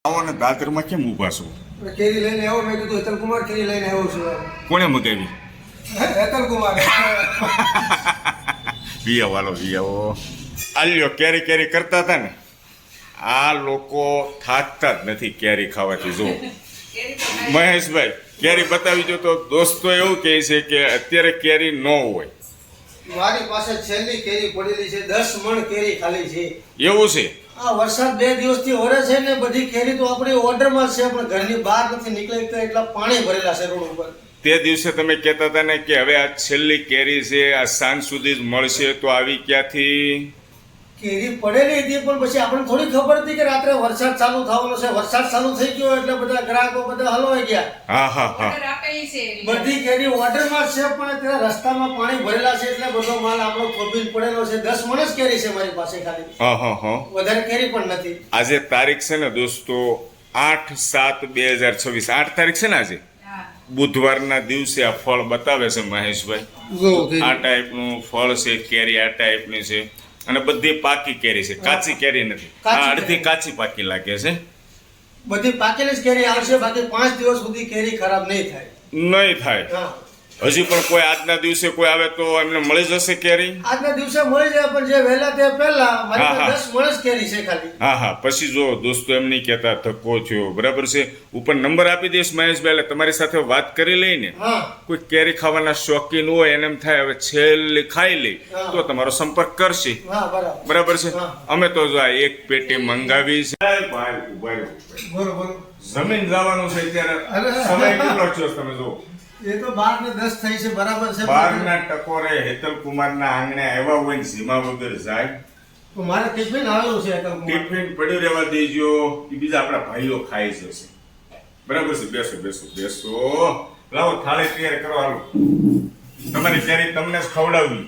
આવો ને દાદરમાં કેમ ઊભા છો? કેરી લઈને આવ્યો. મેં કીધું હેતલ કુમાર કેરી લઈને આવ્યો છું. કોણે મગાવી? હેતલ કુમાર. વિયાવાલો વિયાવો આલ્યો કેરી કેરી કરતા હતા ને. આ લોકો થાકતા જ નથી કેરી ખાવાથી. જો મહેશભાઈ કેરી બતાવી જો તો દોસ્તો એવું કહે છે કે અત્યારે કેરી ન હોય. મારી પાસે છેલ્લી કેરી પડેલી છે. 10 મણ કેરી ખાલી છે. એવું છે? આ વરસાદ 2 દિવસથી વરે છે ને બધી કેરી તો આપણી ઓર્ડરમાં છે પણ ઘરની બહાર નથી નીકળી તો એટલા પાણી ભરેલા છે રોડ ઉપર. તે દિવસે તમે કહેતા હતા ને કે હવે આ છેલ્લી કેરી છે, આ સાંજ સુધી જ મળશે, તો આવી ક્યાંથી? કેરી પડેલી હતી પણ પછી આપણને થોડી ખબર હતી કે રાત્રે વરસાદ ચાલુ થવાનો છે. વરસાદ ચાલુ થઈ ગયો એટલે બધા ગ્રાહકો બધા હલવાઈ ગયા. હા હા હા. બધી કેરી ઓર્ડરમાં છે પણ ત્યાં રસ્તામાં પાણી ભરેલા છે એટલે બધો માલ આપણો ખોબીને પડેલો છે. 10 મણ જ કેરી છે મારી પાસે ખાલી. હા હા હા. વધારે કેરી પણ નથી. આજે તારીખ છે ને દોસ્તો 8/7/2026. 8 તારીખ છે ને આજે? બુધવારના દિવસે આ ફળ બતાવે છે મહેશભાઈ. આ ટાઈપનું ફળ છે, કેરી આ ટાઈપની છે અને બધી પાકી કેરી છે, કાચી કેરી નથી. આ અડધી કાચી પાકી લાગે છે. બધી પાકેલી જ કેરી આવશે. બાકી 5 દિવસ સુધી કેરી ખરાબ નહીં થાય. નહીં થાય. હજી પણ કોઈ આજના દિવસે કોઈ આવે તો એમને મળી જશે કેરી? આજના દિવસે મળી જાય પણ જે વહેલા તે પહેલા મારી પાસે 10 મણ જ કેરી છે ખાલી. હા હા. પછી જો દોસ્તો એમ નહીં કહેતા ધક્કો થયો, બરાબર છે. ઉપર નંબર આપી દઈશ મહેશભાઈ, એટલે તમારી સાથે વાત કરી લઈને કોઈ કેરી ખાવાના શોખીન હોય એને એમ થાય હવે છેલ્લી ખાઈ લઈ તો તમારો સંપર્ક કરશે. બરાબર છે. અમે તો જો એક પેટી મંગાવી છે. ભાઈ ઉભા જમીન જવાનું છે અત્યારે. સમય કેટલો થયો તમે જો? એ તો 12 ને 10 થઈ છે. બરાબર છે. 12 ના ટકોરે હેતલ કુમારના આંગણે આવ્યા હોય ને સીમા વગર જાય તો મારે ટિફિન આવેલું છે. ટિફિન પડ્યું રહેવા દેજો. એ બીજા આપણા ભાઈઓ ખાઈ જશે. બરાબર છે. બેસો બેસો બેસો. લાવો થાળી તૈયાર કરો. હાલો તમારી કેરી તમને જ ખવડાવવી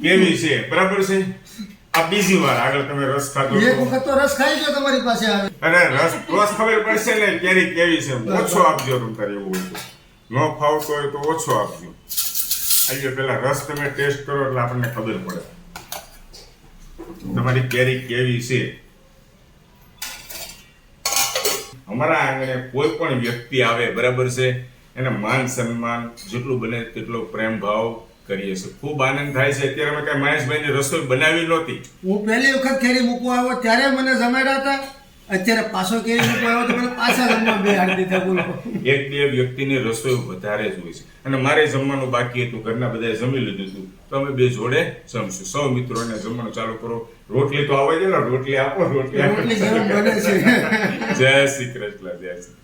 કેવી છે. બરાબર છે. આ બીજી વાર આગળ તમે રસ ખાધો. એક વખત તો રસ ખાઈ ગયો તમારી પાસે આવે. અરે રસ ખબર પડશે ને કેરી કેવી છે. ઓછો આપજો તમે તારે એવું હોય ન ફાવતો હોય તો ઓછો આપજો. આજે પેલા રસ તમે ટેસ્ટ કરો એટલે આપણને ખબર પડે તમારી કેરી કેવી છે. અમારા આંગણે કોઈ પણ વ્યક્તિ આવે, બરાબર છે, એને માન સન્માન જેટલું બને તેટલો પ્રેમ ભાવ કરીએ છીએ. ખૂબ આનંદ થાય છે. અત્યારે અમે કઈ મહેશભાઈની રસોઈ બનાવી નહોતી. હું પહેલી વખત કેરી મૂકવા આવ્યો ત્યારે મને જમાડ્યા હતા. અત્યારે પાછો કેરી મૂકવા આવ્યો તો મને પાછા જમવા બેહાડી દીધા. બોલો. એક બે વ્યક્તિની રસોઈ વધારે જ હોય છે અને મારે જમવાનું બાકી હતું. ઘરના બધાએ જમી લીધું હતું તો અમે બે જોડે જમશું. સૌ મિત્રોને જમવાનું ચાલુ કરો. રોટલી તો આવે છે ને, રોટલી આપો. રોટલી બને છે. જય શ્રી કૃષ્ણ. જય શ્રી